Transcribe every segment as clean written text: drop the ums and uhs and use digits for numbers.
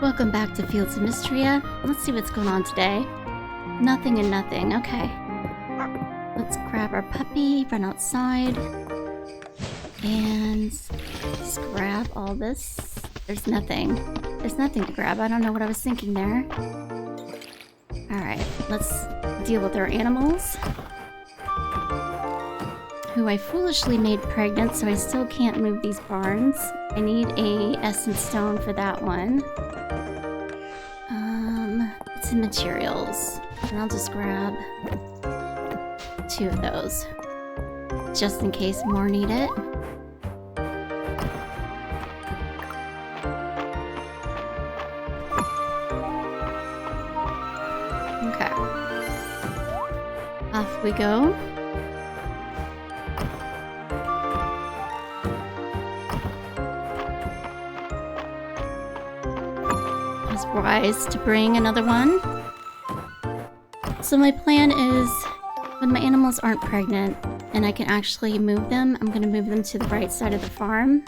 Welcome back to Fields of Mistria. Let's see what's going on today. Nothing and nothing. Okay. Let's grab our puppy, run outside, and just grab all this. There's nothing. There's nothing to grab. I don't know what I was thinking there. Alright, let's deal with our animals. Who I foolishly made pregnant, so I still can't move these barns. I need a essence stone for that one. It's in materials. And I'll just grab 2 of those. Just in case more need it. Okay. Off we go. Wise to bring another one. So my plan is when my animals aren't pregnant and I can actually move them, I'm going to move them to the right side of the farm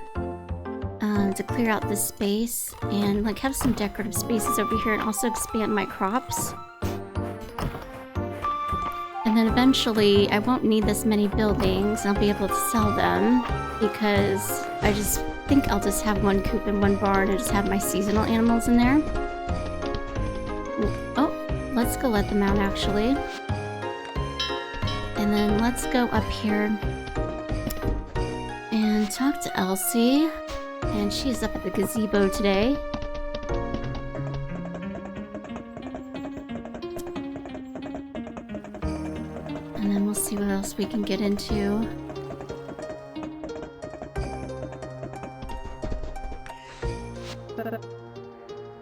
to clear out this space and like have some decorative spaces over here and also expand my crops. And then eventually I won't need this many buildings and I'll be able to sell them because I just think I'll just have 1 coop and 1 barn and just have my seasonal animals in there. Oh, let's go let them out actually. And then let's go up here and talk to Elsie. And she's up at the gazebo today. And then we'll see what else we can get into.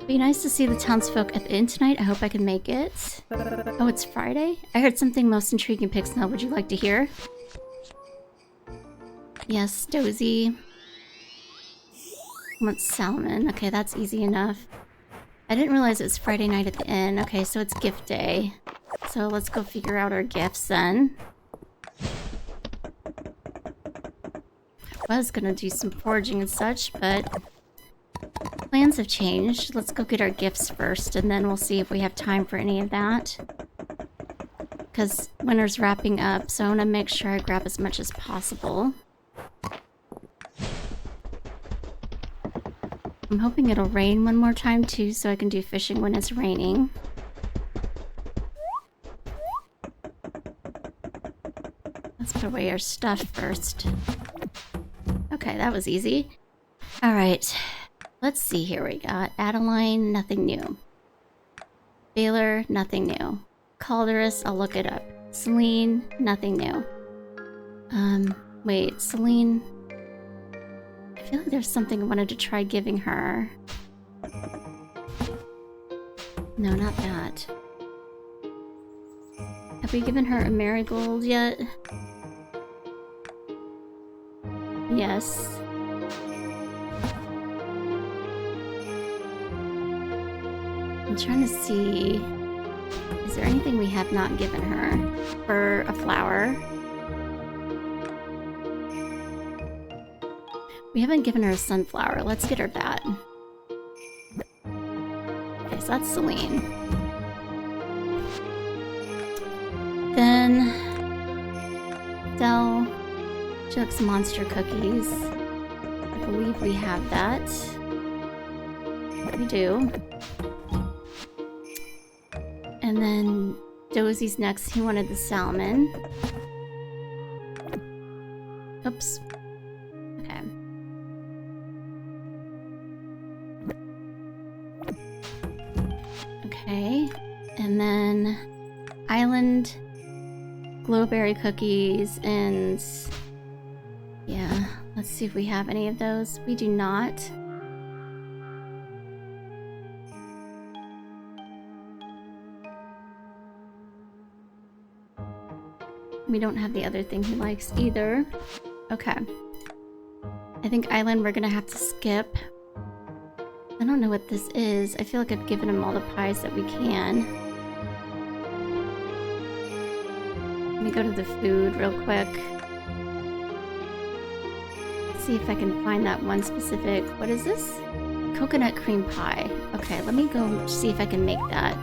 Be nice to see the townsfolk at the inn tonight. I hope I can make it. Oh, it's Friday? I heard something most intriguing, Pixnelle. Would you like to hear? Yes, Dozy. Wants salmon. Okay, that's easy enough. I didn't realize it was Friday night at the inn. Okay, so it's gift day. So let's go figure out our gifts then. I was gonna do some foraging and such, but plans have changed. Let's go get our gifts first, and then we'll see if we have time for any of that. Because winter's wrapping up, so I want to make sure I grab as much as possible. I'm hoping it'll rain one more time too, so I can do fishing when it's raining. Let's put away our stuff first. Okay, that was easy. Alright. Let's see here, we got Adeline, nothing new. Baylor, nothing new. Calderus, I'll look it up. Celine, nothing new. Wait, Celine... I feel like there's something I wanted to try giving her. No, not that. Have we given her a marigold yet? Yes. I'm trying to see, is there anything we have not given her for a flower? We haven't given her a sunflower. Let's get her that. Okay, so that's Celine. Then Dell, she likes monster cookies. I believe we have that. We do. And then Dozy's next. He wanted the salmon. Oops. Okay. Okay. And then Island glowberry cookies and yeah, let's see if we have any of those. We do not. We don't have the other thing he likes either. Okay. I think Island we're gonna have to skip. I don't know what this is. I feel like I've given him all the pies that we can. Let me go to the food real quick. See if I can find that one specific... What is this? Coconut cream pie. Okay, let me go see if I can make that.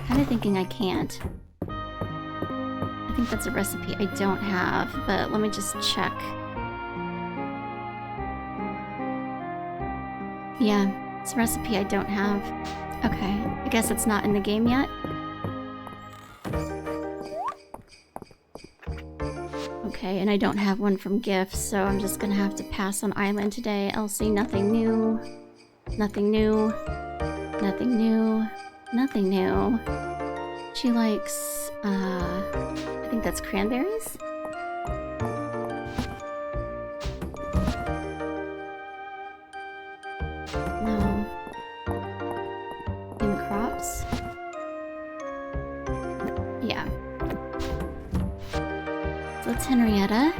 Kinda thinking I can't. I think that's a recipe I don't have, but let me just check. Yeah, it's a recipe I don't have. Okay, I guess it's not in the game yet. Okay, and I don't have one from gifts, so I'm just gonna have to pass on island today. Elsie, nothing new. Nothing new. Nothing new. Nothing new. She likes, I think that's cranberries? No. In the crops? Yeah. So it's Henrietta.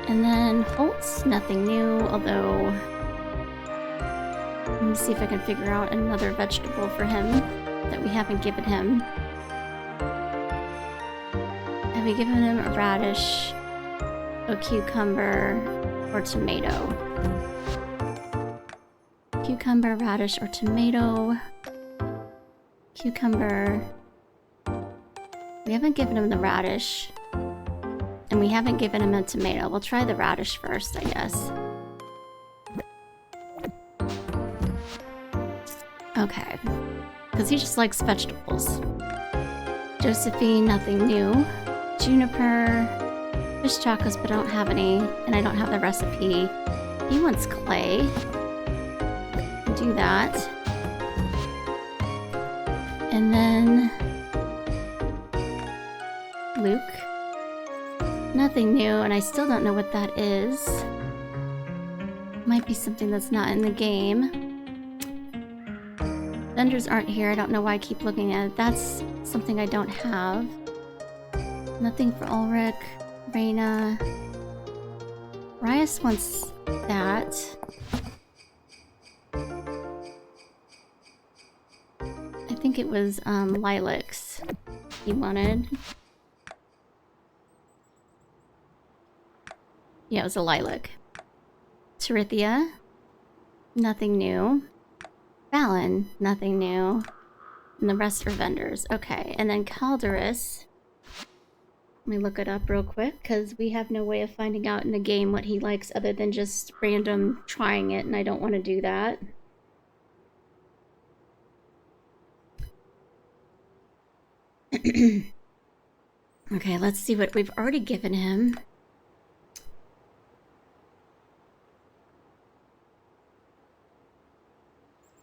And then Holtz, nothing new, although... Let me see if I can figure out another vegetable for him that we haven't given him. Have we given him a radish, a cucumber, or tomato? Cucumber, radish, or tomato. Cucumber. We haven't given him the radish. And we haven't given him a tomato. We'll try the radish first, I guess. Okay. Because he just likes vegetables. Josephine, nothing new. Juniper. Fish tacos, but I don't have any. And I don't have the recipe. He wants clay. Do that. And then... Luke. Nothing new, and I still don't know what that is. Might be something that's not in the game. Vendors aren't here. I don't know why I keep looking at it. That's something I don't have. Nothing for Ulrich. Reina. Rias wants that. I think it was lilacs he wanted. Yeah, it was a lilac. Terithia. Nothing new. Fallon, nothing new. And the rest are vendors. Okay, and then Calderus. Let me look it up real quick, because we have no way of finding out in the game what he likes other than just random trying it, and I don't want to do that. Okay, let's see what we've already given him.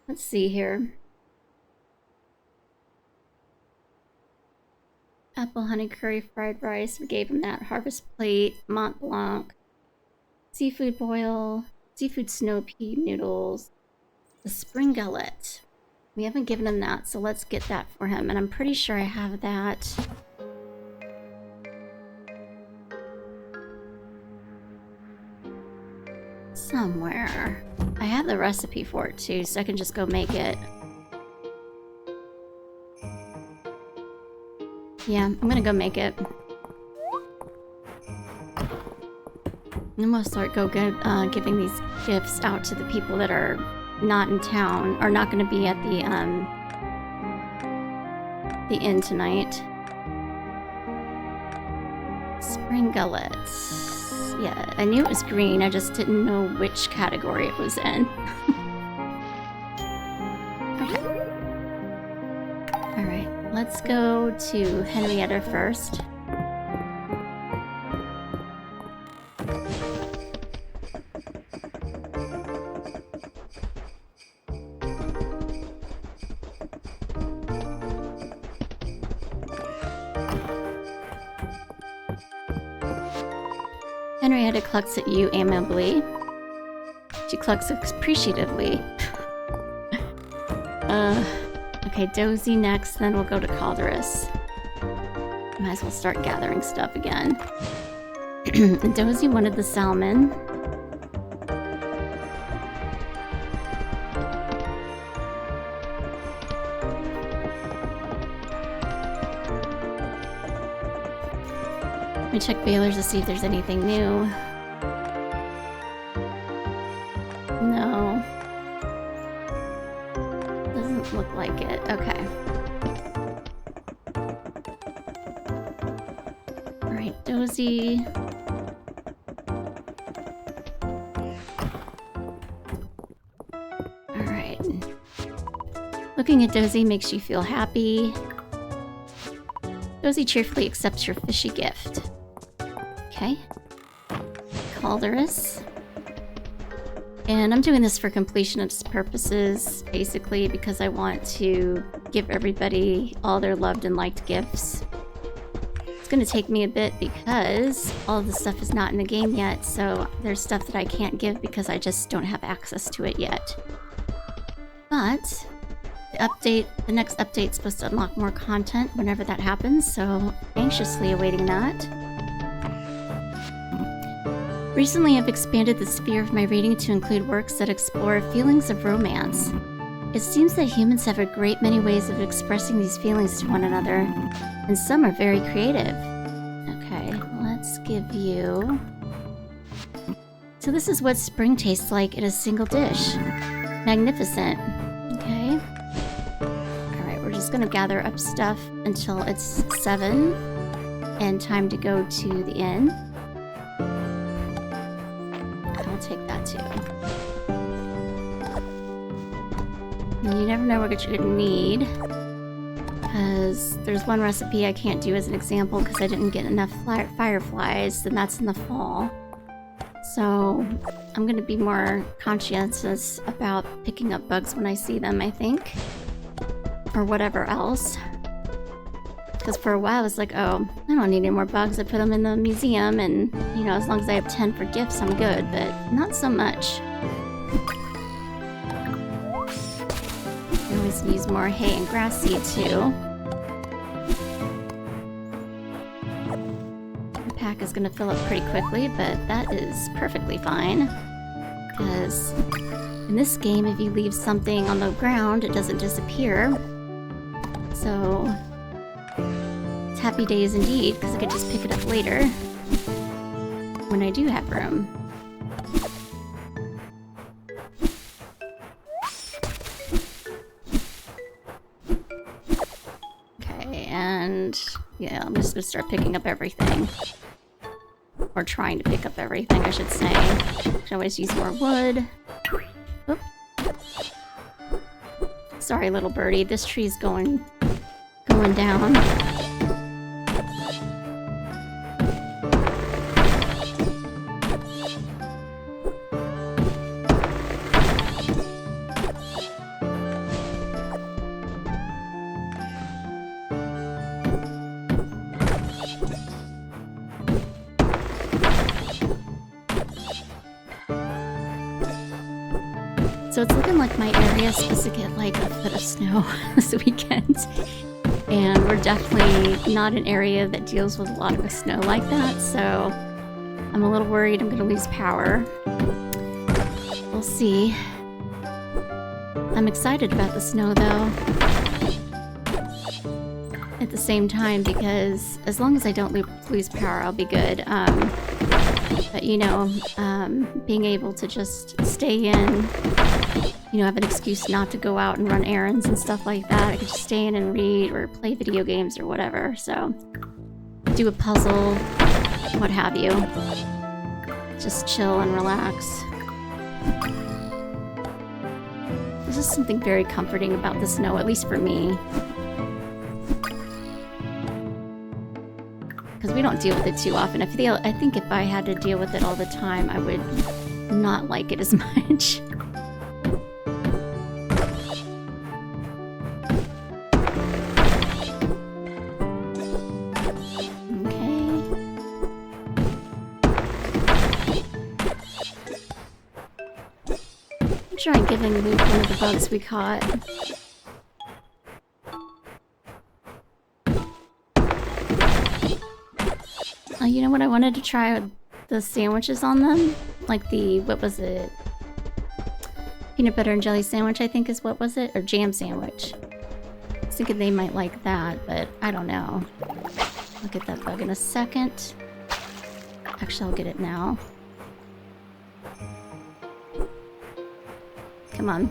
Let's see here. Apple honey curry fried rice. We gave him that. Harvest plate, Mont Blanc, seafood boil, seafood snow pea noodles, the spring gullet. We haven't given him that, so let's get that for him. And I'm pretty sure I have that. Somewhere. I have the recipe for it too, so I can just go make it. Yeah, I'm gonna go make it. I'm gonna start giving these gifts out to the people that are not in town, or not gonna be at the inn tonight. Spring gullets. Yeah, I knew it was green, I just didn't know which category it was in. Okay. Alright, let's go to Henrietta first. Henrietta clucks at you amiably. She clucks appreciatively. Okay, Dozy next, then we'll go to Calderus. Might as well start gathering stuff again. And Dozy wanted the salmon. Let me check Baylor's to see if there's anything new. No. Doesn't look like it. Okay. Alright, Dozy. Alright. Looking at Dozy makes you feel happy. Dozy cheerfully accepts your fishy gift. Okay. Calderus. And I'm doing this for completionist purposes, basically, because I want to give everybody all their loved and liked gifts. It's gonna take me a bit because all of the stuff is not in the game yet, so there's stuff that I can't give because I just don't have access to it yet. But the next update's supposed to unlock more content whenever that happens, so anxiously awaiting that. Recently, I've expanded the sphere of my reading to include works that explore feelings of romance. It seems that humans have a great many ways of expressing these feelings to one another, and some are very creative. Okay, let's give you... So this is what spring tastes like in a single dish. Magnificent. Okay. Alright, we're just gonna gather up stuff until it's 7, and time to go to the inn. Take that too. And you never know what you're gonna need, because there's one recipe I can't do as an example because I didn't get enough fireflies, and that's in the fall. So I'm gonna be more conscientious about picking up bugs when I see them, I think, or whatever else. Because for a while I was like, oh, I don't need any more bugs. I put them in the museum and, you know, as long as I have 10 for gifts, I'm good. But not so much. I always use more hay and grass seed, too. The pack is going to fill up pretty quickly, but that is perfectly fine. Because in this game, if you leave something on the ground, it doesn't disappear. So... happy days indeed, because I could just pick it up later when I do have room. Okay, and yeah, I'm just gonna start picking up everything. Or trying to pick up everything, I should say. Can always use more wood. Oop. Sorry, little birdie, this tree's going down. So it's looking like my area is supposed to get like a foot of snow this weekend. And we're definitely not an area that deals with a lot of snow like that, so I'm a little worried I'm gonna lose power. We'll see. I'm excited about the snow though. At the same time, because as long as I don't lose power, I'll be good. But you know, being able to just stay in, you know, have an excuse not to go out and run errands and stuff like that. I could just stay in and read or play video games or whatever. So, do a puzzle, what have you. Just chill and relax. There's just something very comforting about the snow, at least for me. Because we don't deal with it too often. I think if I had to deal with it all the time, I would not like it as much. Try giving Luke one of the bugs we caught. Oh, you know what? I wanted to try the sandwiches on them. Like the, what was it? Peanut butter and jelly sandwich, I think is what was it? Or jam sandwich. I was thinking they might like that, but I don't know. I'll get that bug in a second. Actually, I'll get it now. Come on.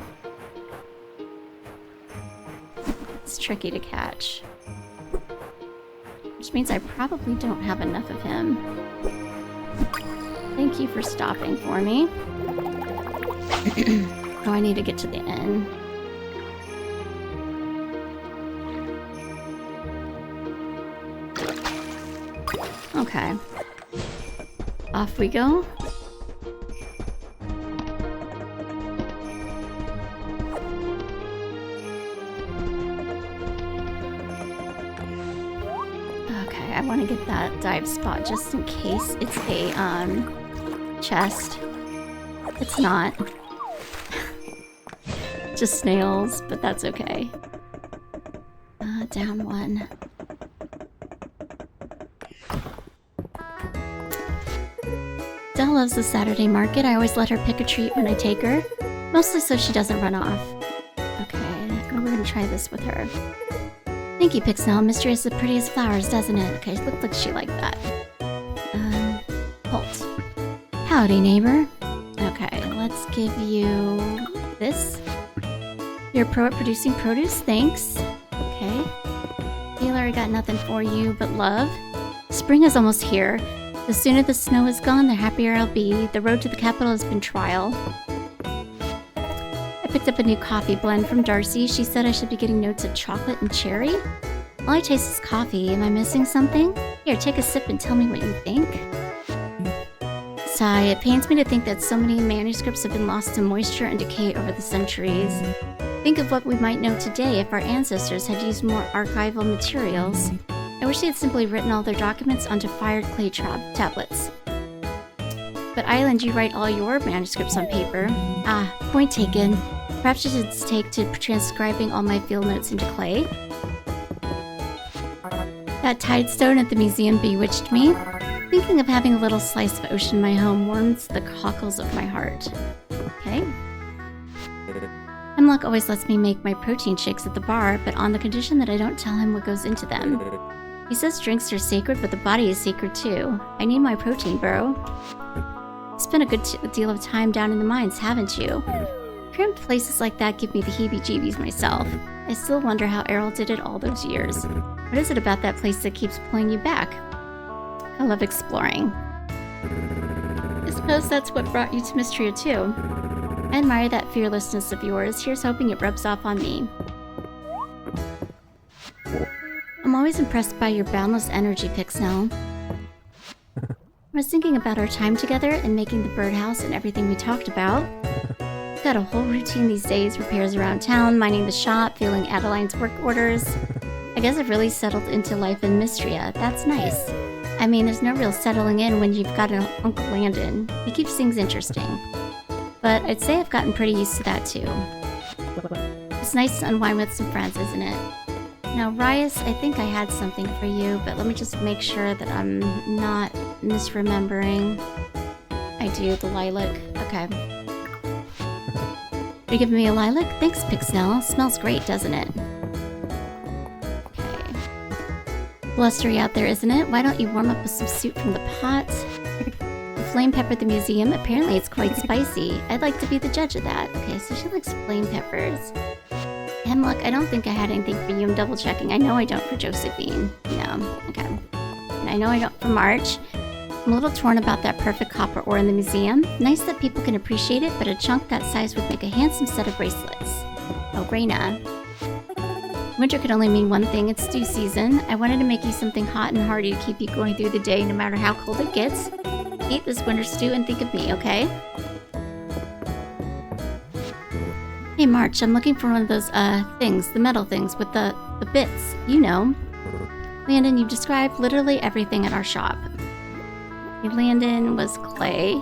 It's tricky to catch. Which means I probably don't have enough of him. Thank you for stopping for me. Oh, I need to get to the inn. Okay. Off we go. Okay, I want to get that dive spot just in case it's a chest. It's not. Just snails, but that's okay. Down one. Dell loves the Saturday market. I always let her pick a treat when I take her. Mostly so she doesn't run off. Okay, we're gonna try this with her. Thank you, Pixnelle. Mistria has the prettiest flowers, doesn't it? Okay, it looks like she liked that. Holt. Howdy, neighbor. Okay, let's give you this. You're a pro at producing produce, thanks. Okay. Healer, I got nothing for you but love. Spring is almost here. The sooner the snow is gone, the happier I'll be. The road to the capital has been trial. I picked up a new coffee blend from Darcy. She said I should be getting notes of chocolate and cherry. All I taste is coffee. Am I missing something? Here, take a sip and tell me what you think. Sigh. It pains me to think that so many manuscripts have been lost to moisture and decay over the centuries. Think of what we might know today if our ancestors had used more archival materials. I wish they had simply written all their documents onto fired clay tablets. But Island, you write all your manuscripts on paper. Ah, point taken. Perhaps you should take to transcribing all my field notes into clay. That tide stone at the museum bewitched me. Thinking of having a little slice of ocean in my home warms the cockles of my heart. Okay. Hemlock always lets me make my protein shakes at the bar, but on the condition that I don't tell him what goes into them. He says drinks are sacred, but the body is sacred too. I need my protein, bro. You spent a good deal of time down in the mines, haven't you? Cramped places like that give me the heebie-jeebies myself. I still wonder how Errol did it all those years. What is it about that place that keeps pulling you back? I love exploring. I suppose that's what brought you to Mistria too. I admire that fearlessness of yours. Here's hoping it rubs off on me. I'm always impressed by your boundless energy, Pixnelle. I was thinking about our time together and making the birdhouse and everything we talked about. I've got a whole routine these days, repairs around town, minding the shop, filling Adeline's work orders. I guess I've really settled into life in Mistria. That's nice. I mean, there's no real settling in when you've got an Uncle Landon. He keeps things interesting. But I'd say I've gotten pretty used to that too. It's nice to unwind with some friends, isn't it? Now, Rias, I think I had something for you, but let me just make sure that I'm not misremembering. I do, the lilac. Okay. Are you giving me a lilac? Thanks, Pixnelle. Smells great, doesn't it? Okay. Blustery out there, isn't it? Why don't you warm up with some soup from the pot? The flame pepper at the museum, apparently it's quite spicy. I'd like to be the judge of that. Okay, so she likes flame peppers. Hemlock, I don't think I had anything for you. I'm double checking. I know I don't for Josephine. No. Okay. And I know I don't for March. I'm a little torn about that perfect copper ore in the museum. Nice that people can appreciate it, but a chunk that size would make a handsome set of bracelets. Oh, Reyna. Winter could only mean one thing. It's stew season. I wanted to make you something hot and hearty to keep you going through the day no matter how cold it gets. Eat this winter stew and think of me, okay? Hey March, I'm looking for one of those, things, the metal things with the bits, you know. Landon, you've described literally everything at our shop. Hey, Landon was clay.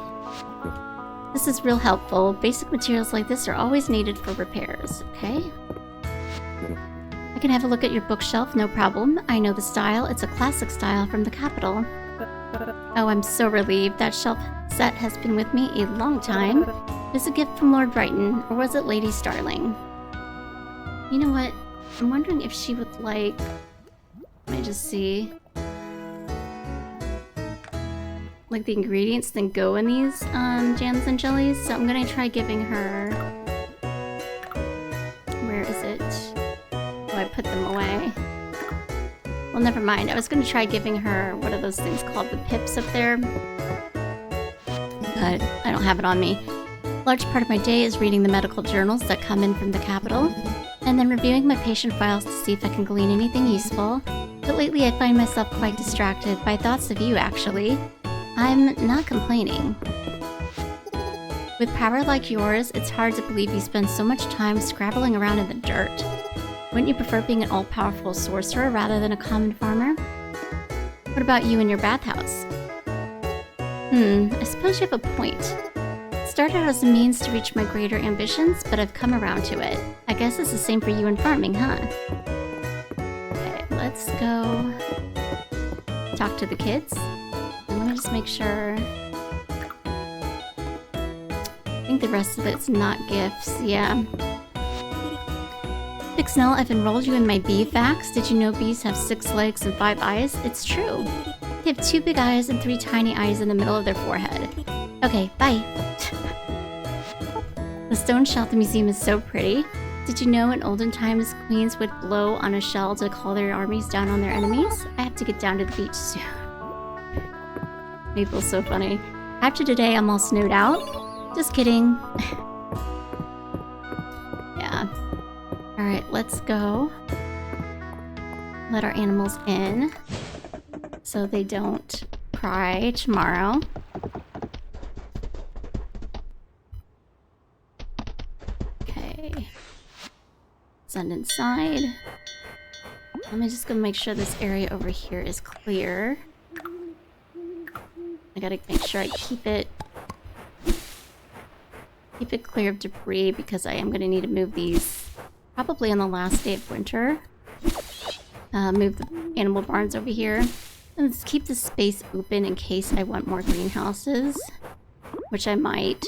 This is real helpful. Basic materials like this are always needed for repairs, okay? I can have a look at your bookshelf, no problem. I know the style. It's a classic style from the capital. Oh, I'm so relieved. That shelf set has been with me a long time. It's a gift from Lord Brighton, or was it Lady Starling? You know what? I'm wondering if she would like... Let me just see. Like the ingredients that go in these jams and jellies. So I'm gonna try giving her... Where is it? Oh, I put them away. Well, never mind. I was going to try giving her, what are those things called? The pips up there. But I don't have it on me. A large part of my day is reading the medical journals that come in from the capital, and then reviewing my patient files to see if I can glean anything useful. But lately I find myself quite distracted by thoughts of you, actually. I'm not complaining. With power like yours, it's hard to believe you spend so much time scrabbling around in the dirt. Wouldn't you prefer being an all-powerful sorcerer rather than a common farmer? What about you and your bathhouse? I suppose you have a point. It started out as a means to reach my greater ambitions, but I've come around to it. I guess it's the same for you in farming, huh? Okay, let's go talk to the kids. And let me just make sure. I think the rest of it's not gifts, yeah. Pixnelle, I've enrolled you in my bee facts. Did you know bees have 6 legs and 5 eyes? It's true. They have 2 big eyes and 3 tiny eyes in the middle of their forehead. Okay, bye. The stone shell at the museum is so pretty. Did you know in olden times queens would blow on a shell to call their armies down on their enemies? I have to get down to the beach soon. Maple's so funny. After today, I'm all snowed out. Just kidding. Yeah. Alright, let's go. Let our animals in so they don't cry tomorrow. Okay. Send inside. Let me just go make sure this area over here is clear. I gotta make sure I keep it clear of debris because I am gonna need to move these probably on the last day of winter. Move the animal barns over here. And let's keep the space open in case I want more greenhouses, which I might.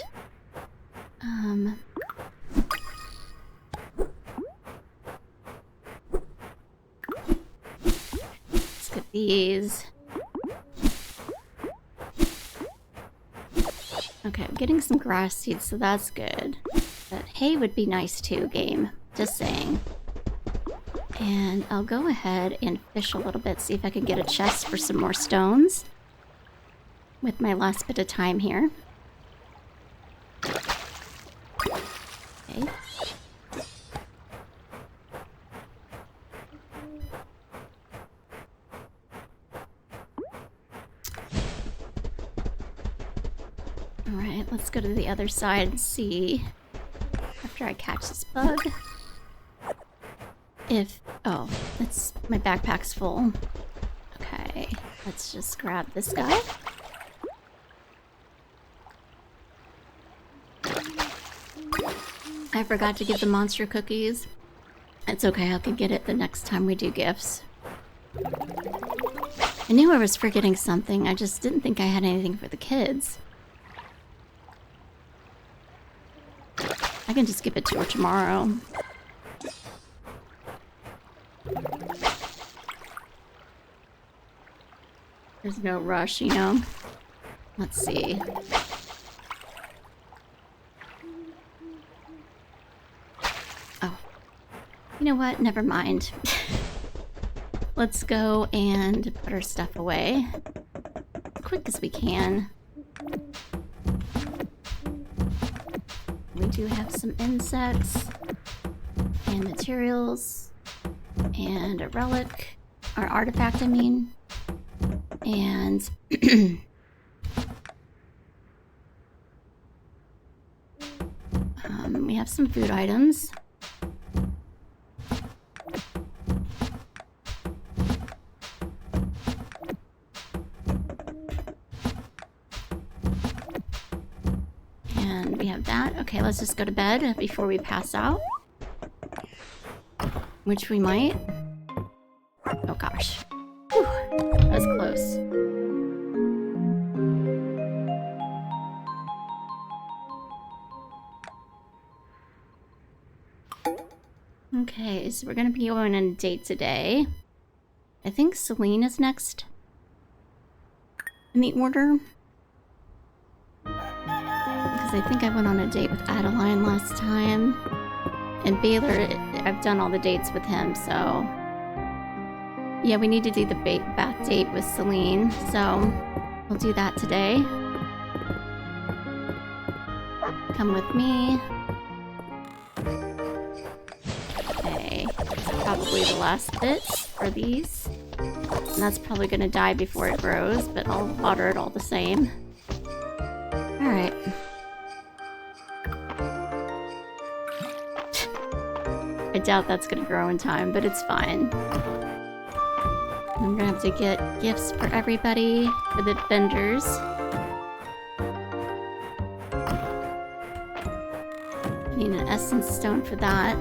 Let's get these. Okay, I'm getting some grass seeds, so that's good. But hay would be nice too, game. Just saying. And I'll go ahead and fish a little bit, see if I can get a chest for some more stones with my last bit of time here. Okay. Alright, let's go to the other side and see, after I catch this bug, if... oh, it's... my backpack's full. Okay, let's just grab this guy. I forgot to give the monster cookies. It's okay, I can get it the next time we do gifts. I knew I was forgetting something, I just didn't think I had anything for the kids. I can just give it to her tomorrow. There's no rush, you know? Let's see. Oh. You know what? Never mind. Let's go and put our stuff away as quick as we can. We do have some insects and materials and a relic, or artifact I mean, and we have some food items. And we have that. Okay, let's just go to bed before we pass out. Which we might. Oh gosh. Whew, that was close. Okay, so we're gonna be going on a date today. I think Celine is next in the order. Because I think I went on a date with Adeline last time. And Baylor, I've done all the dates with him, so... Yeah, we need to do the bath date with Celine, so we'll do that today. Come with me. Okay, that's probably the last bit for these. And that's probably gonna die before it grows, but I'll water it all the same. Alright. I doubt that's gonna grow in time, but it's fine. I'm gonna have to get gifts for everybody, for the vendors. I need an essence stone for that.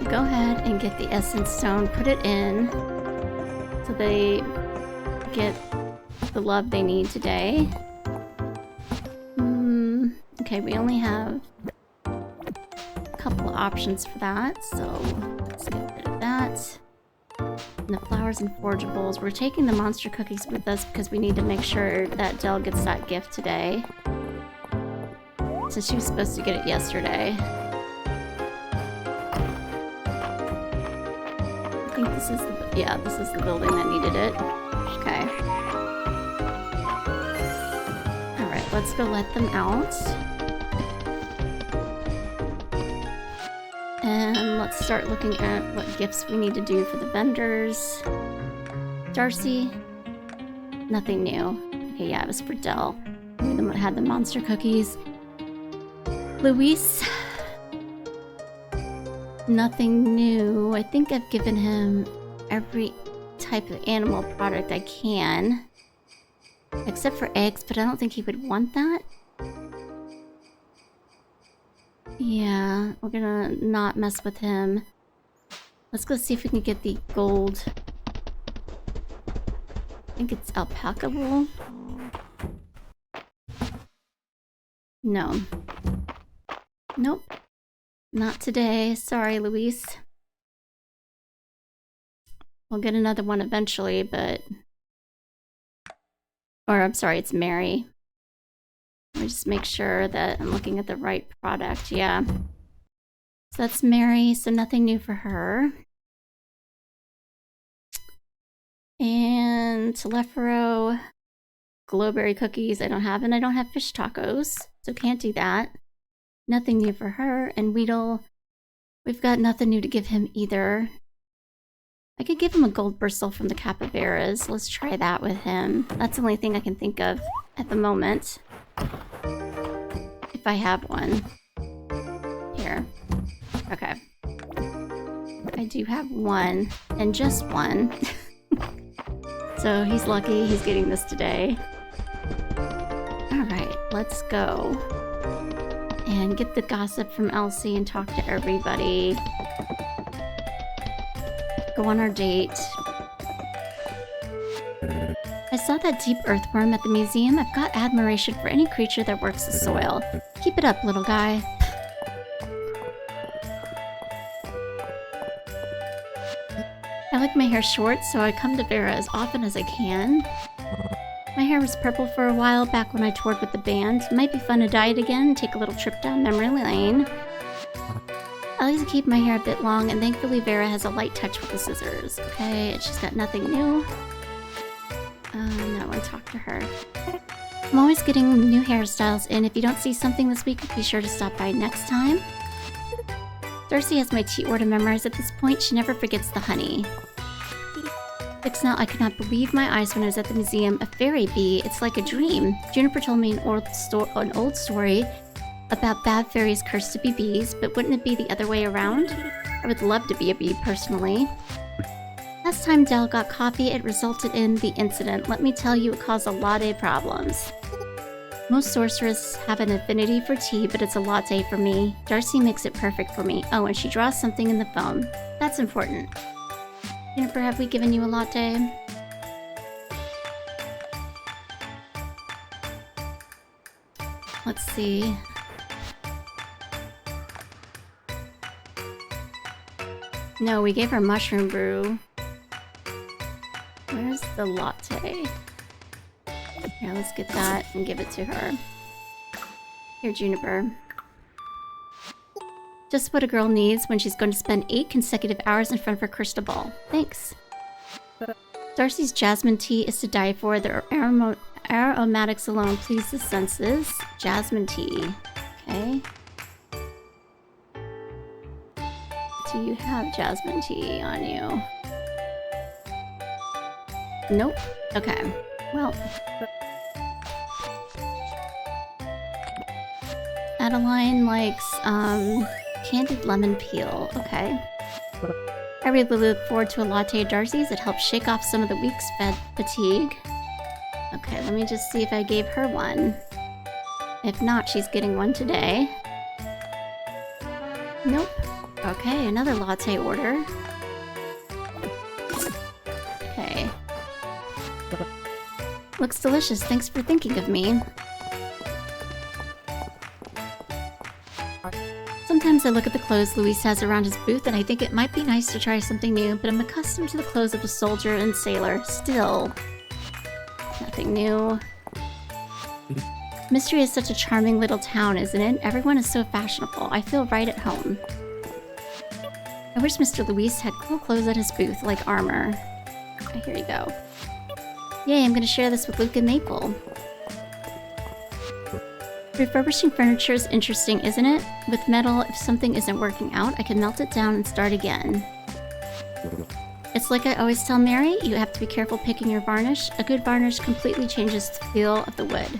Go ahead and get the essence stone, put it in so they get the love they need today. Okay, we only have a couple of options for that, so let's get rid of that. And the flowers and forageables. We're taking the monster cookies with us because we need to make sure that Dell gets that gift today. So she was supposed to get it yesterday. I think this is the, yeah, this is the building that needed it. Okay. Alright, let's go let them out. And let's start looking at what gifts we need to do for the vendors. Darcy? Nothing new. Okay, yeah, it was for Dell. We had the monster cookies. Luis? Nothing new. I think I've given him every type of animal product I can. Except for eggs, but I don't think he would want that. Yeah, we're gonna not mess with him. Let's go see if we can get the gold. I think it's alpaca wool. No. Nope. Not today. Sorry, Luis. We'll get another one eventually, but... Or, I'm sorry, it's Mary. Let me just make sure that I'm looking at the right product. Yeah. So that's Mary, so nothing new for her. And Telefero, glowberry cookies I don't have, and I don't have fish tacos, so can't do that. Nothing new for her. And Weedle, we've got nothing new to give him either. I could give him a gold bristle from the capybaras. Let's try that with him. That's the only thing I can think of at the moment. If I have one. Here. Okay. I do have one, and just one. So he's lucky he's getting this today. Alright, let's go. And get the gossip from Elsie and talk to everybody. Go on our date. I saw that deep earthworm at the museum. I've got admiration for any creature that works the soil. Keep it up, little guy. I like my hair short, so I come to Vera as often as I can. My hair was purple for a while back when I toured with the band. Might be fun to dye it again and take a little trip down memory lane. I like to keep my hair a bit long, and thankfully Vera has a light touch with the scissors. Okay, and she's got nothing new. Now I want to talk to her. I'm always getting new hairstyles in. If you don't see something this week, be sure to stop by next time. Darcy has my tea order memorized at this point. She never forgets the honey. Pixnelle, I could not believe my eyes when I was at the museum. A fairy bee. It's like a dream. Juniper told me an old story about bad fairies cursed to be bees, but wouldn't it be the other way around? I would love to be a bee, personally. Last time Dell got coffee, it resulted in the incident. Let me tell you, it caused a lot of problems. Most sorcerers have an affinity for tea, but it's a latte for me. Darcy makes it perfect for me. Oh, and she draws something in the foam. That's important. Juniper, have we given you a latte? Let's see. No, we gave her mushroom brew. Where's the latte? Here, let's get that and give it to her. Here, Juniper. Just what a girl needs when she's going to spend 8 consecutive hours in front of her crystal ball. Thanks. Darcy's jasmine tea is to die for. Their aromatics alone please the senses. Jasmine tea. Okay. Do you have jasmine tea on you? Nope. Okay. Well. Adeline likes, candied lemon peel. Okay. I really look forward to a latte at Darcy's. It helps shake off some of the week's fatigue. Okay, let me just see if I gave her one. If not, she's getting one today. Nope. Okay, another latte order. Okay. Looks delicious. Thanks for thinking of me. Sometimes I look at the clothes Luis has around his booth and I think it might be nice to try something new, but I'm accustomed to the clothes of a soldier and sailor. Still. Nothing new. Mistria is such a charming little town, isn't it? Everyone is so fashionable. I feel right at home. I wish Mr. Luis had cool clothes at his booth, like armor. Okay, here you go. Yay, I'm gonna share this with Luke and Maple. Refurbishing furniture is interesting, isn't it? With metal, if something isn't working out, I can melt it down and start again. It's like I always tell Mary, you have to be careful picking your varnish. A good varnish completely changes the feel of the wood.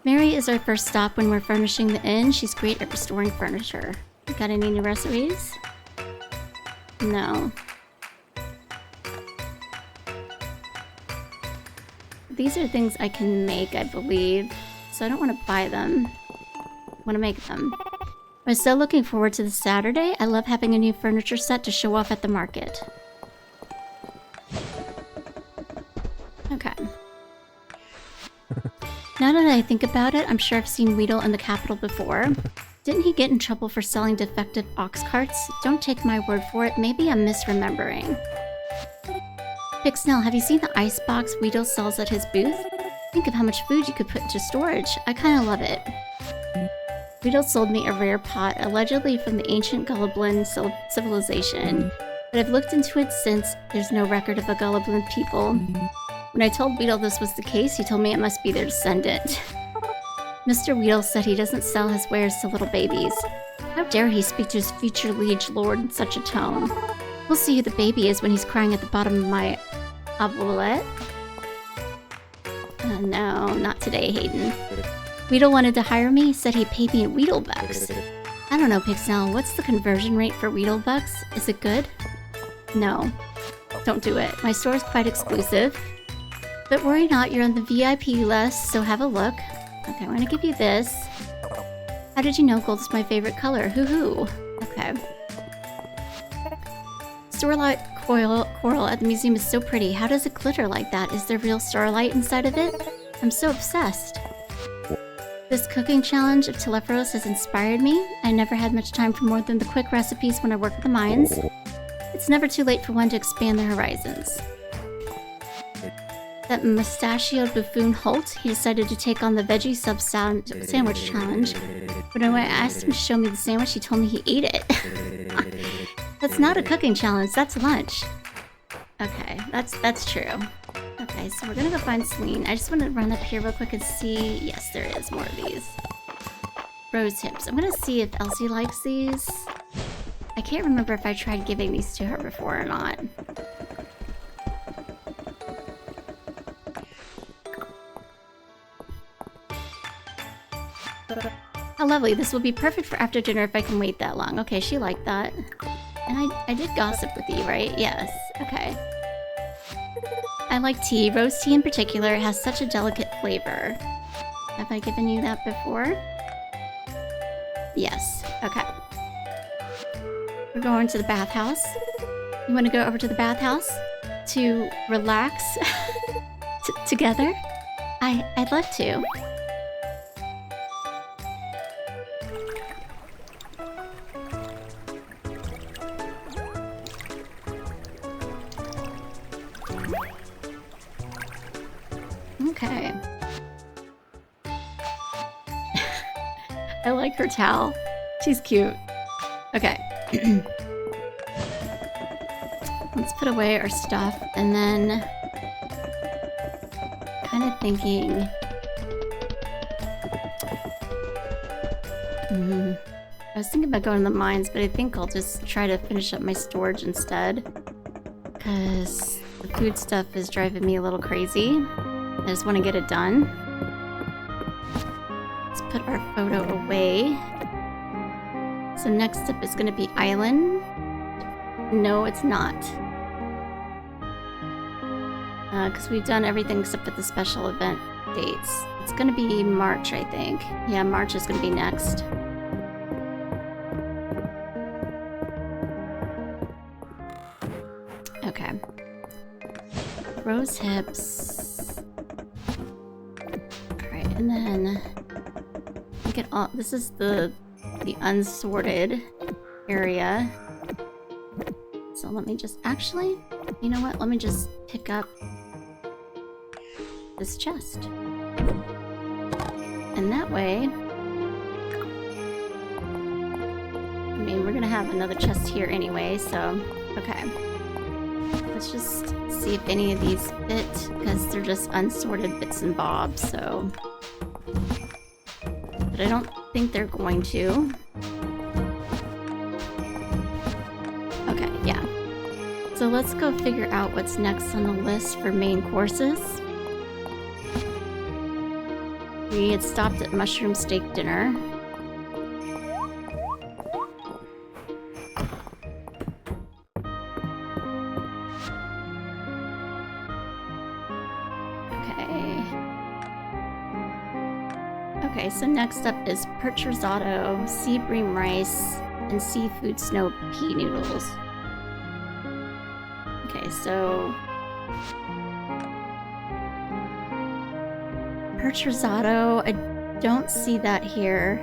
Mary is our first stop when we're furnishing the inn. She's great at restoring furniture. Got any new recipes? No. These are things I can make, I believe. So I don't want to buy them. I want to make them. I'm so looking forward to this Saturday. I love having a new furniture set to show off at the market. Okay. Now that I think about it, I'm sure I've seen Weedle in the capital before. Didn't he get in trouble for selling defective ox carts? Don't take my word for it. Maybe I'm misremembering. Pixnelle, have you seen the ice box Weedle sells at his booth? Think of how much food you could put into storage. I kinda love it. Weedle sold me a rare pot, allegedly from the ancient Gulliblin civilization. But I've looked into it since. There's no record of a Gulliblin people. When I told Weedle this was the case, he told me it must be their descendant. Mr. Weedle said he doesn't sell his wares to little babies. How dare he speak to his future liege lord in such a tone? We'll see who the baby is when he's crying at the bottom of my omelette. No, not today, Hayden. Weedle wanted to hire me, said he'd pay me in Weedle bucks. I don't know, Pixnelle, what's the conversion rate for Weedle bucks? Is it good? No. Don't do it. My store is quite exclusive. But worry not, you're on the VIP list, so have a look. Okay, I'm gonna give you this. How did you know gold is my favorite color? Hoo-hoo. Okay. Starlight coral at the museum is so pretty. How does it glitter like that? Is there real starlight inside of it? I'm so obsessed. This cooking challenge of Telephros has inspired me. I never had much time for more than the quick recipes when I work at the mines. It's never too late for one to expand their horizons. That mustachioed buffoon Holt, he decided to take on the veggie sub sandwich challenge. But when I asked him to show me the sandwich, he told me he ate it. That's not a cooking challenge, that's lunch. Okay, that's true. Okay, so we're gonna go find Celine. I just want to run up here real quick and see... Yes, there is more of these. Rose hips. I'm gonna see if Elsie likes these. I can't remember if I tried giving these to her before or not. How lovely. This will be perfect for after dinner if I can wait that long. Okay, she liked that. And I did gossip with you, right? Yes. Okay. I like tea. Rose tea in particular has such a delicate flavor. Have I given you that before? Yes. Okay. We're going to the bathhouse. You want to go over to the bathhouse to relax together? I'd love to. Okay. I like her towel. She's cute. Okay. Let's put away our stuff and then kind of thinking. I was thinking about going to the mines, but I think I'll just try to finish up my storage instead. Because the food stuff is driving me a little crazy. I just want to get it done. Let's put our photo away. So next up is going to be Island. No, it's not. Because we've done everything except for the special event dates. It's going to be March, I think. Yeah, March is going to be next. Okay. Rose hips. Alright, and then look at all this is the unsorted area. So let me just actually, you know what? Let me just pick up this chest. And that way, I mean, we're gonna have another chest here anyway, so okay. Let's just see if any of these fit, because they're just unsorted bits and bobs, so. But I don't think they're going to. Okay, yeah. So let's go figure out what's next on the list for main courses. We had stopped at mushroom steak dinner. Okay, so next up is perch risotto, sea bream rice, and seafood snow pea noodles. Okay, so perch risotto, I don't see that here.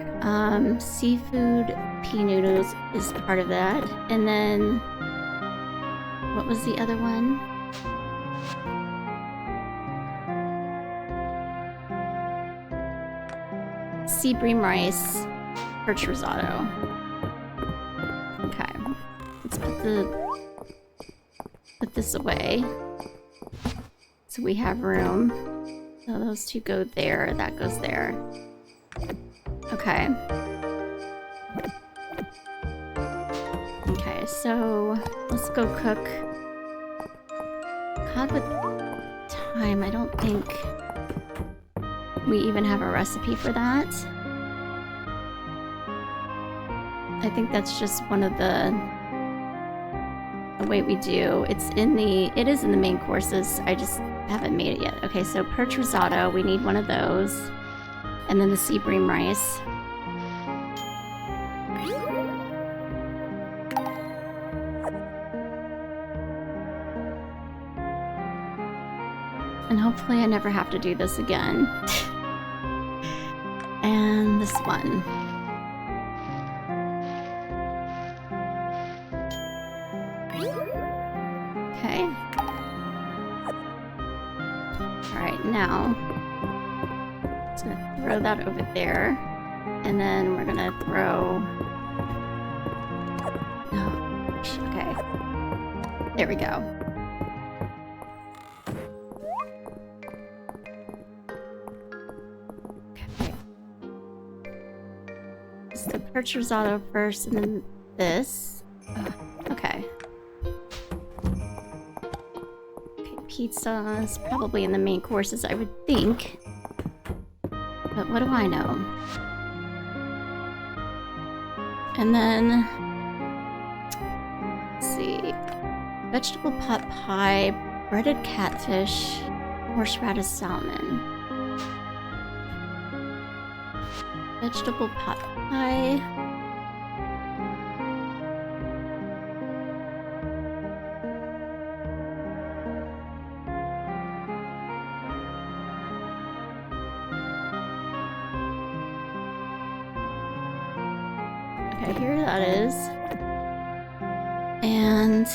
Seafood pea noodles is part of that. And then, what was the other one? Sea bream rice, perch risotto. Okay, let's put this away so we have room. So those two go there, that goes there. Okay. Okay, so let's go cook. God, with time, I don't think we even have a recipe for that. I think that's just one of the way we do. It is in the main courses. I just haven't made it yet. Okay, so perch risotto, we need one of those. And then the sea bream rice. And hopefully I never have to do this again. And this one. Okay. Alright, now just gonna throw that over there. And then we're gonna throw... Oh, okay. There we go. The perch risotto first, and then this. Okay. Okay, pizza is probably in the main courses, I would think. But what do I know? And then, let's see. Vegetable pot pie, breaded catfish, horseradish salmon. Vegetable pot pie. Okay, here that is. And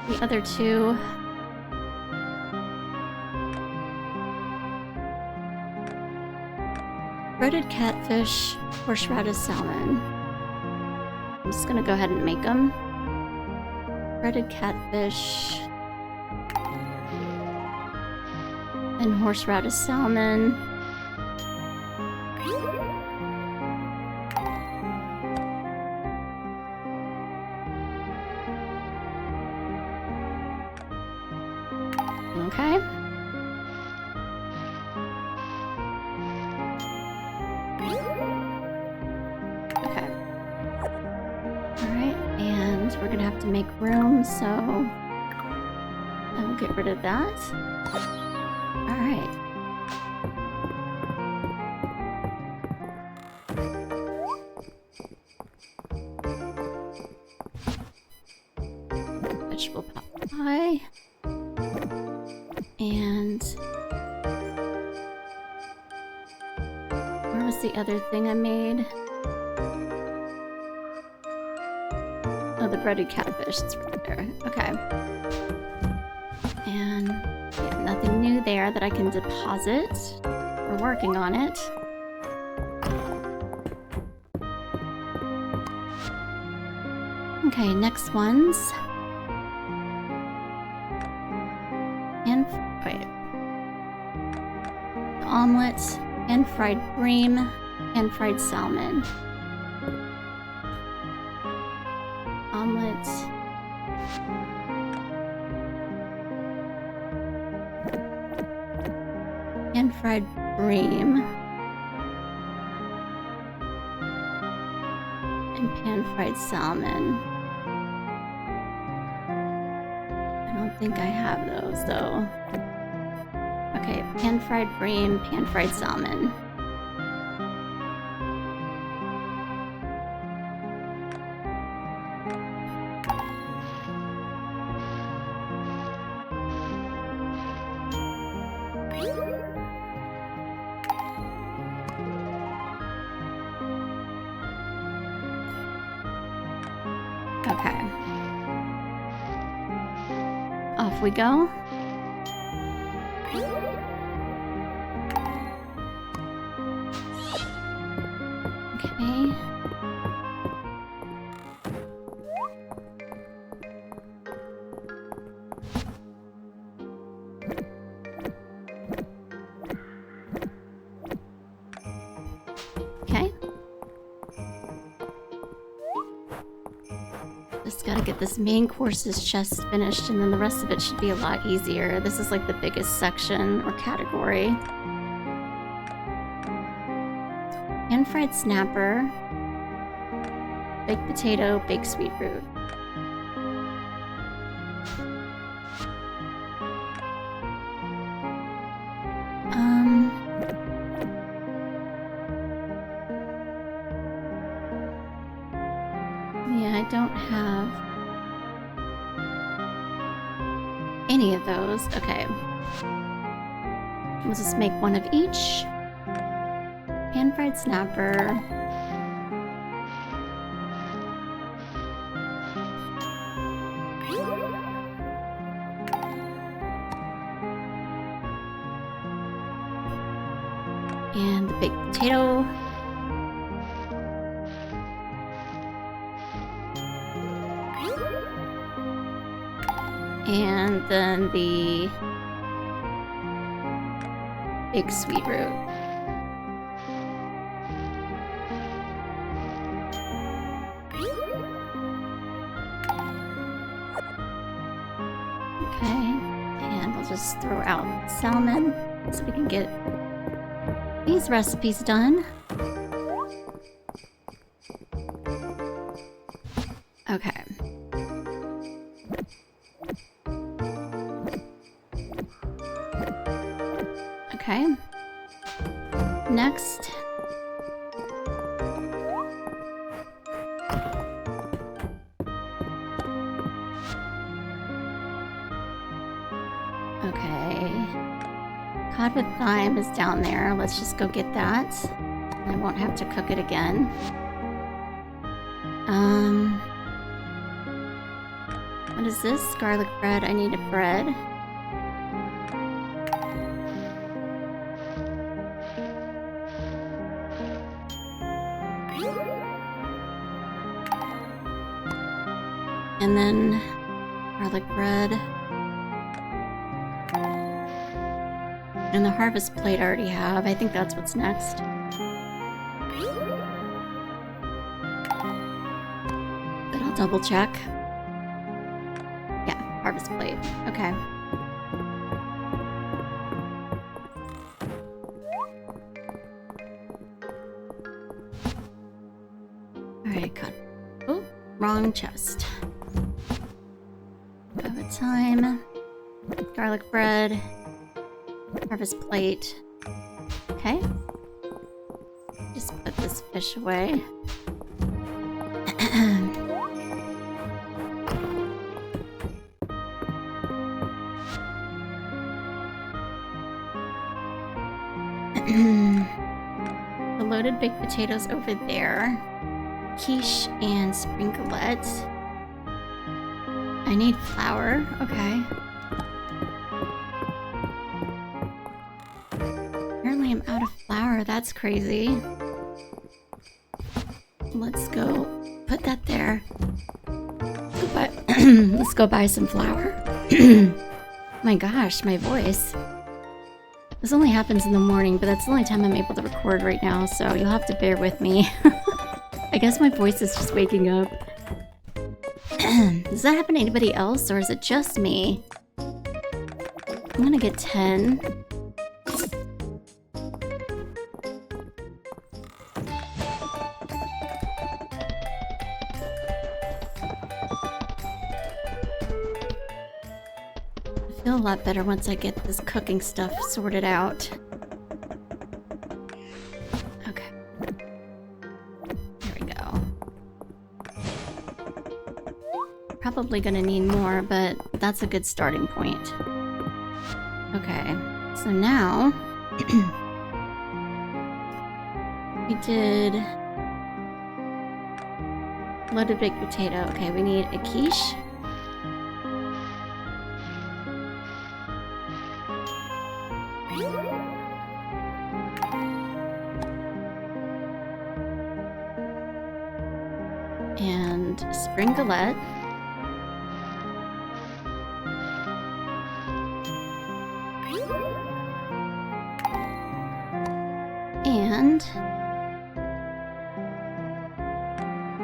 the other two. Breaded catfish, horseradish salmon. I'm just gonna go ahead and make them. Breaded catfish and horseradish salmon. Okay. Okay. Alright, and we're gonna have to make room, so I will get rid of that. Alright. Vegetable pot pie. And where was the other thing I made? Oh, the breaded catfish. It's right there. Okay. And yeah, nothing new there that I can deposit. We're working on it. Okay, next ones. And wait. The omelet and fried bream and fried salmon. Omelet. And fried bream. And pan-fried salmon. I don't think I have those though. Okay, pan-fried bream, pan-fried salmon. Okay. Off we go. Okay. Okay. Just gotta get this main course's chest finished, and then the rest of it should be a lot easier. This is like the biggest section or category. Pan-fried snapper, baked potato, baked sweet root. Yeah, I don't have any of those. Okay. We'll just make one of each. Pan-fried snapper. And the baked potato. And then the big sweet root. Okay, and we'll just throw out salmon so we can get these recipes done. Okay. Okay. Next. Okay. Cod with thyme is down there. Let's just go get that. I won't have to cook it again. What is this? Garlic bread. I need a bread. And then garlic bread. And the harvest plate I already have. I think that's what's next. But I'll double check. Yeah, harvest plate. Okay. Alright, cut. Oh, wrong chest. Time. Garlic bread. Harvest plate. Okay. Just put this fish away. The loaded baked potatoes over there. Quiche and sprinklet. I need flour. Okay. Apparently I'm out of flour. That's crazy. Let's go put that there. Let's go buy some flour. My gosh, my voice. This only happens in the morning, but that's the only time I'm able to record right now, so you'll have to bear with me. I guess my voice is just waking up. Does that happen to anybody else, or is it just me? I'm gonna get 10. I feel a lot better once I get this cooking stuff sorted out. Okay. There we go. Probably gonna need more, but that's a good starting point. Okay, so now we did loaded baked potato. Okay, we need a quiche. And sprinklet. And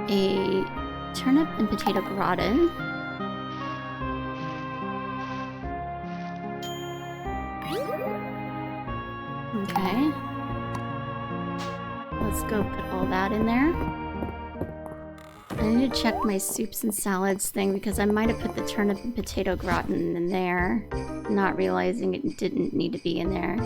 a turnip and potato gratin. Okay. Let's go put all that in there. I need to check my soups and salads thing because I might have put the turnip and potato gratin in there, not realizing it didn't need to be in there.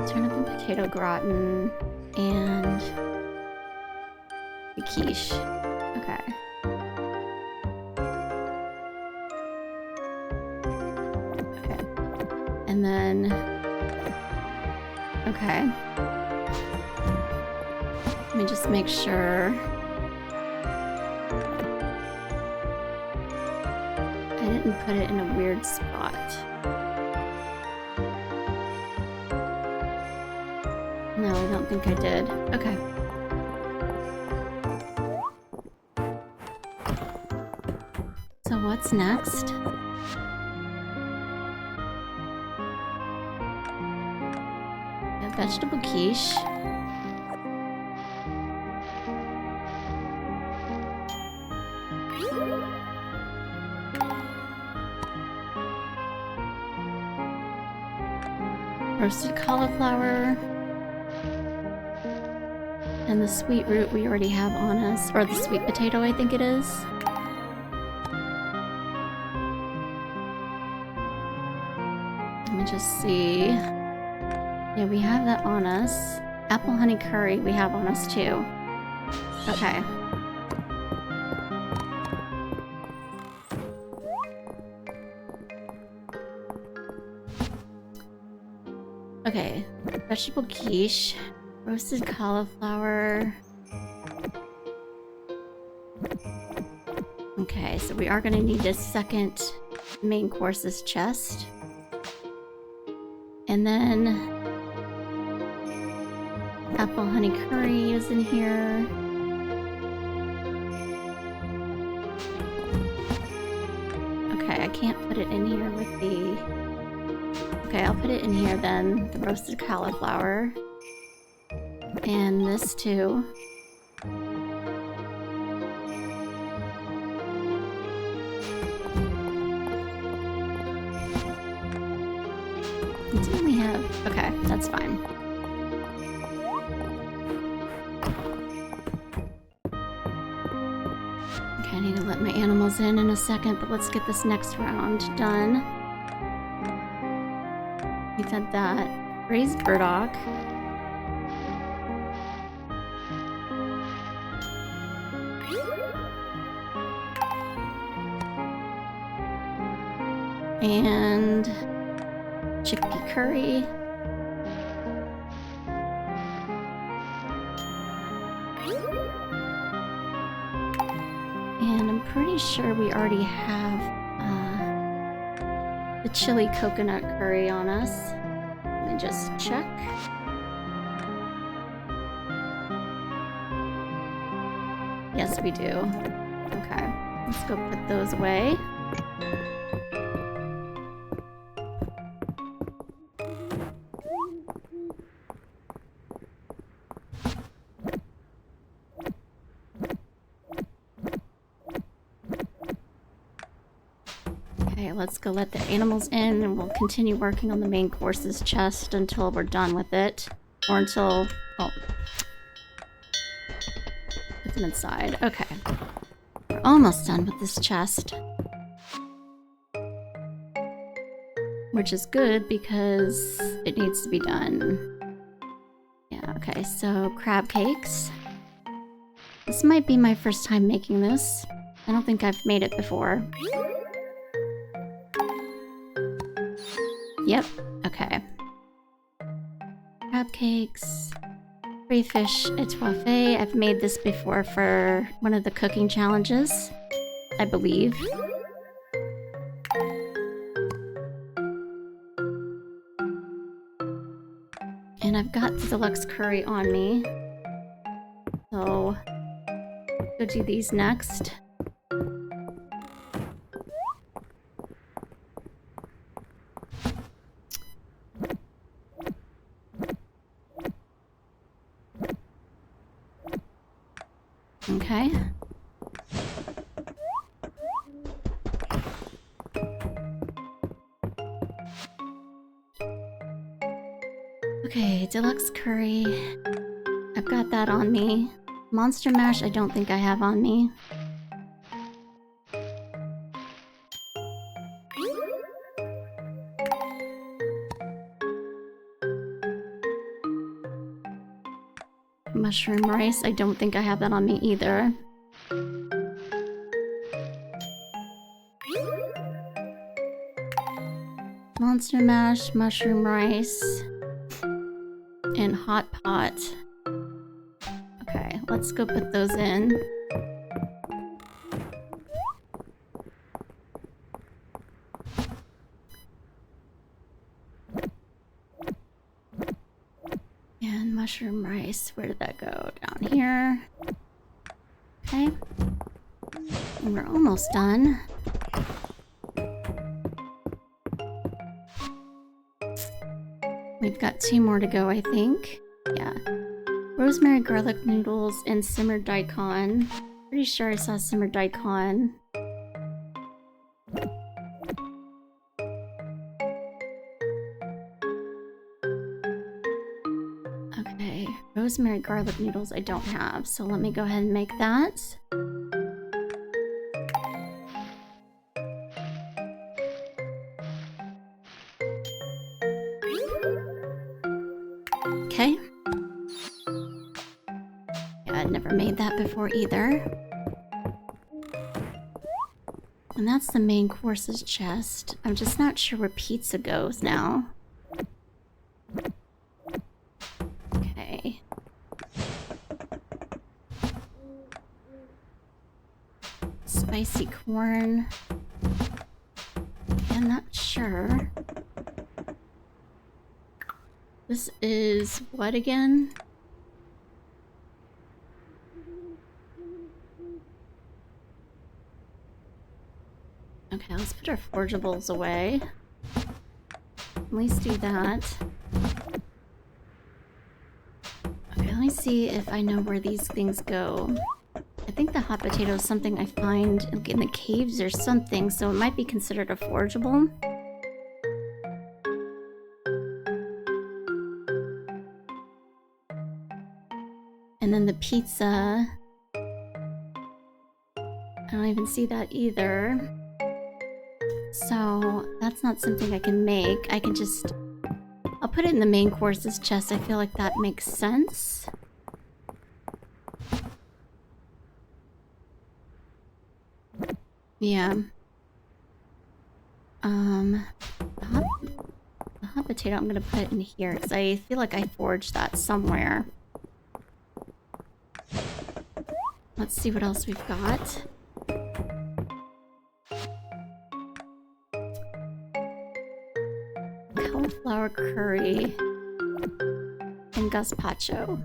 Turnip and potato gratin and the quiche. Okay. And then, okay. Let me just make sure. I didn't put it in a weird spot. No, I don't think I did. Okay. So what's next? Vegetable quiche. Roasted cauliflower. And the sweet root we already have on us. Or the sweet potato, I think it is. Let me just see. Yeah, we have that on us. Apple honey curry we have on us too. Okay. Okay, vegetable quiche, roasted cauliflower. Okay, so we are gonna need a second main courses chest. And then apple honey curry is in here. Okay, I can't put it in here with the... Okay, I'll put it in here then. The roasted cauliflower. And this too. Do we have... Okay, that's fine. Okay, I need to let my animals in a second, but let's get this next round done. We did that. Raised burdock. And chickpea curry. And I'm pretty sure we already have the chili coconut curry on us. Let me just check. Yes, we do. Okay, let's go put those away. Okay, let's go let the animals in and we'll continue working on the main courses chest until we're done with it. Or until... oh. Put them inside. Okay. We're almost done with this chest. Which is good because it needs to be done. Yeah, okay, so crab cakes. This might be my first time making this. I don't think I've made it before. Yep, okay. Crab cakes. Crayfish etouffee. I've made this before for one of the cooking challenges, I believe. And I've got the deluxe curry on me. So, go do these next. Okay. Okay, deluxe curry. I've got that on me. Monster mash I don't think I have on me. Mushroom rice, I don't think I have that on me either. Monster mash, mushroom rice, and hot pot. Okay, let's go put those in. And mushroom rice, where did that go? Down here. Okay. And we're almost done. We've got 2 more to go, I think. Yeah. Rosemary garlic noodles and simmered daikon. Pretty sure I saw simmered daikon. Okay, rosemary garlic noodles I don't have, so let me go ahead and make that. Okay. Yeah, I'd never made that before either. And that's the main courses chest. I'm just not sure where pizza goes now. Okay. Spicy corn. I'm not sure. This is what again? Okay, let's put our forageables away. At least do that. Okay, let me see if I know where these things go. I think the hot potato is something I find in the caves or something, so it might be considered a forageable. And then the pizza, I don't even see that either. So that's not something I can make. I can just, I'll put it in the main courses chest. I feel like that makes sense. Yeah. The hot potato I'm gonna put in here because I feel like I foraged that somewhere. Let's see what else we've got. Cauliflower curry and gazpacho.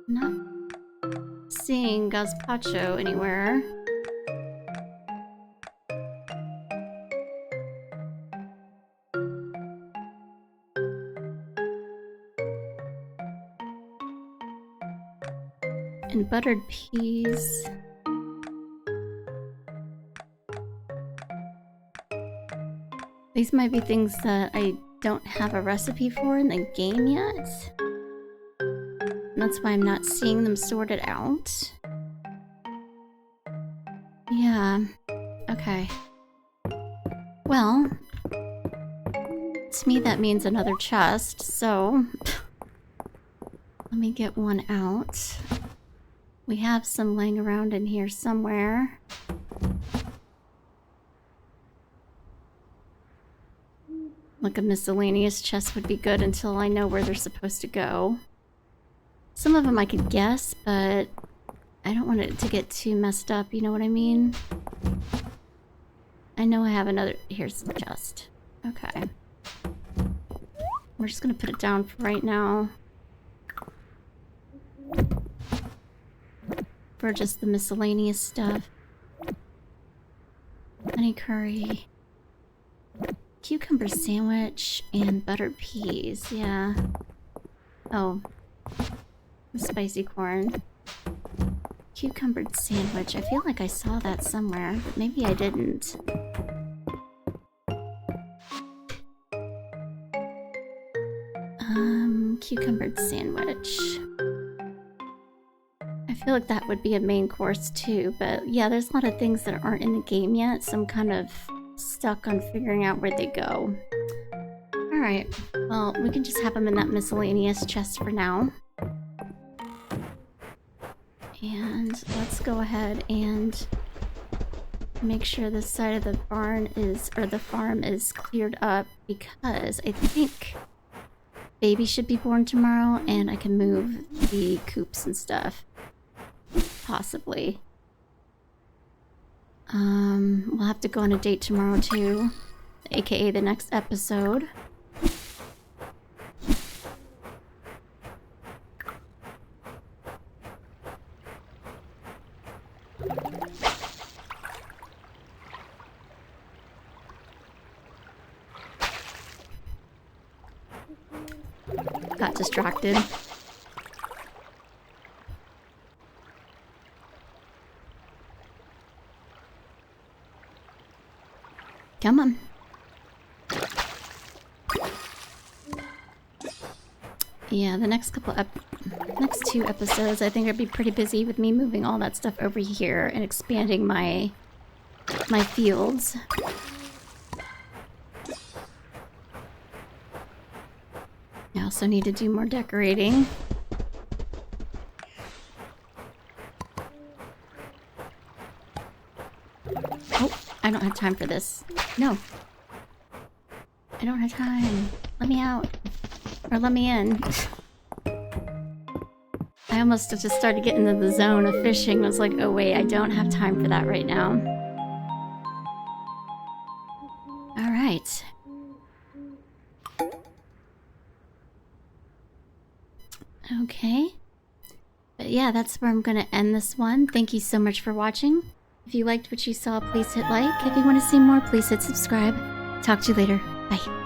Not seeing gazpacho anywhere. And buttered peas. These might be things that I don't have a recipe for in the game yet. And that's why I'm not seeing them sorted out. Yeah. Okay. Well, to me that means another chest, so let me get one out. We have some laying around in here somewhere. Like a miscellaneous chest would be good until I know where they're supposed to go. Some of them I could guess, but I don't want it to get too messed up, you know what I mean? I know I have another... Here's the chest. Okay. We're just gonna put it down for right now. For just the miscellaneous stuff. Honey curry. Cucumber sandwich and buttered peas, yeah. Oh. The spicy corn. Cucumber sandwich. I feel like I saw that somewhere, but maybe I didn't. Cucumber sandwich. I feel like that would be a main course too, but yeah, there's a lot of things that aren't in the game yet, so I'm kind of stuck on figuring out where they go. Alright, well, we can just have them in that miscellaneous chest for now. And let's go ahead and make sure this side of the barn is, or the farm is cleared up, because I think baby should be born tomorrow and I can move the coops and stuff. Possibly. We'll have to go on a date tomorrow too, aka the next episode. Got distracted. Come on. Yeah, the next next 2 episodes, I think I'd be pretty busy with me moving all that stuff over here and expanding my fields. I also need to do more decorating. Oh, I don't have time for this. No. I don't have time. Let me out. Or let me in. I almost just started getting into the zone of fishing. I was like, oh wait, I don't have time for that right now. Alright. Okay. But yeah, that's where I'm gonna end this one. Thank you so much for watching. If you liked what you saw, please hit like. If you want to see more, please hit subscribe. Talk to you later. Bye.